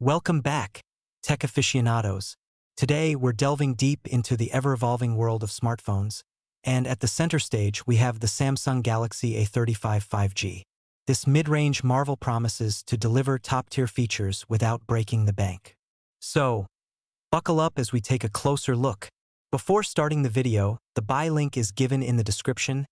Welcome back, tech aficionados. Today, we're delving deep into the ever-evolving world of smartphones, and at the center stage, we have the Samsung Galaxy A35 5G. This mid-range marvel promises to deliver top-tier features without breaking the bank. So, buckle up as we take a closer look. Before starting the video, the buy link is given in the description,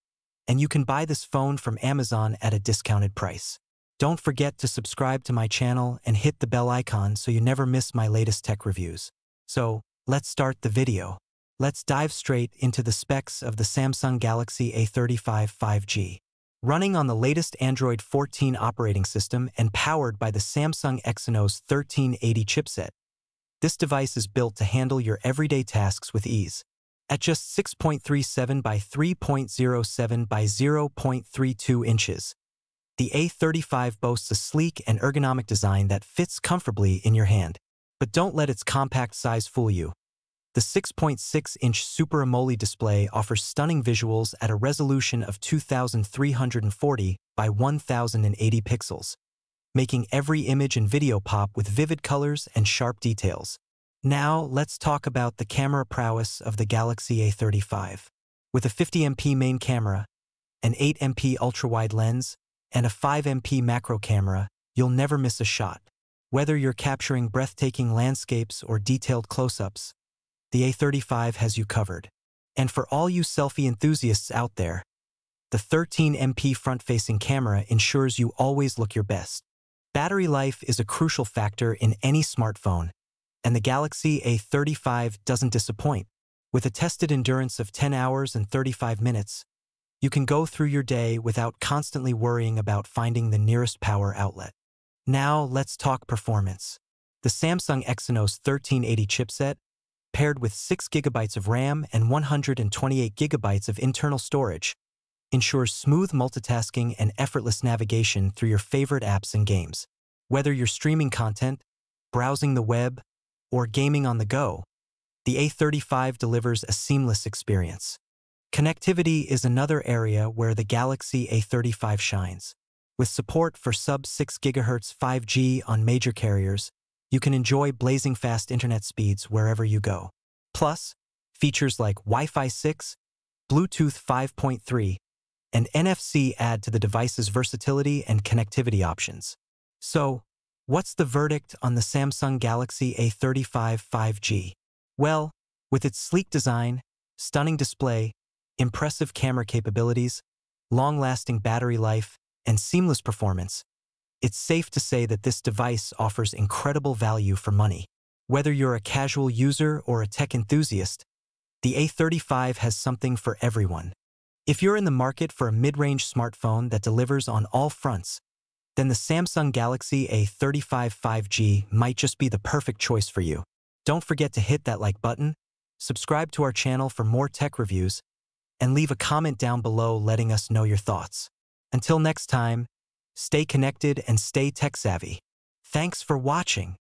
and you can buy this phone from Amazon at a discounted price. Don't forget to subscribe to my channel and hit the bell icon so you never miss my latest tech reviews. So, let's start the video. Let's dive straight into the specs of the Samsung Galaxy A35 5G. Running on the latest Android 14 operating system and powered by the Samsung Exynos 1380 chipset, this device is built to handle your everyday tasks with ease. At just 6.37 by 3.07 by 0.32 inches, the A35 boasts a sleek and ergonomic design that fits comfortably in your hand. But don't let its compact size fool you. The 6.6-inch Super AMOLED display offers stunning visuals at a resolution of 2340 by 1080 pixels, making every image and video pop with vivid colors and sharp details. Now, let's talk about the camera prowess of the Galaxy A35. With a 50MP main camera, an 8MP ultra-wide lens, and a 5MP macro camera, you'll never miss a shot. Whether you're capturing breathtaking landscapes or detailed close-ups, the A35 has you covered. And for all you selfie enthusiasts out there, the 13MP front-facing camera ensures you always look your best. Battery life is a crucial factor in any smartphone, and the Galaxy A35 doesn't disappoint. With a tested endurance of 10 hours and 35 minutes, you can go through your day without constantly worrying about finding the nearest power outlet. Now, let's talk performance. The Samsung Exynos 1380 chipset, paired with 6 GB of RAM and 128 GB of internal storage, ensures smooth multitasking and effortless navigation through your favorite apps and games. Whether you're streaming content, browsing the web, or gaming on the go, the A35 delivers a seamless experience. Connectivity is another area where the Galaxy A35 shines. With support for sub-6 GHz 5G on major carriers, you can enjoy blazing fast internet speeds wherever you go. Plus, features like Wi-Fi 6, Bluetooth 5.3, and NFC add to the device's versatility and connectivity options. So, what's the verdict on the Samsung Galaxy A35 5G? Well, with its sleek design, stunning display, impressive camera capabilities, long-lasting battery life, and seamless performance, it's safe to say that this device offers incredible value for money. Whether you're a casual user or a tech enthusiast, the A35 has something for everyone. If you're in the market for a mid-range smartphone that delivers on all fronts, then the Samsung Galaxy A35 5G might just be the perfect choice for you. Don't forget to hit that like button, subscribe to our channel for more tech reviews, and leave a comment down below letting us know your thoughts. Until next time, stay connected and stay tech-savvy. Thanks for watching.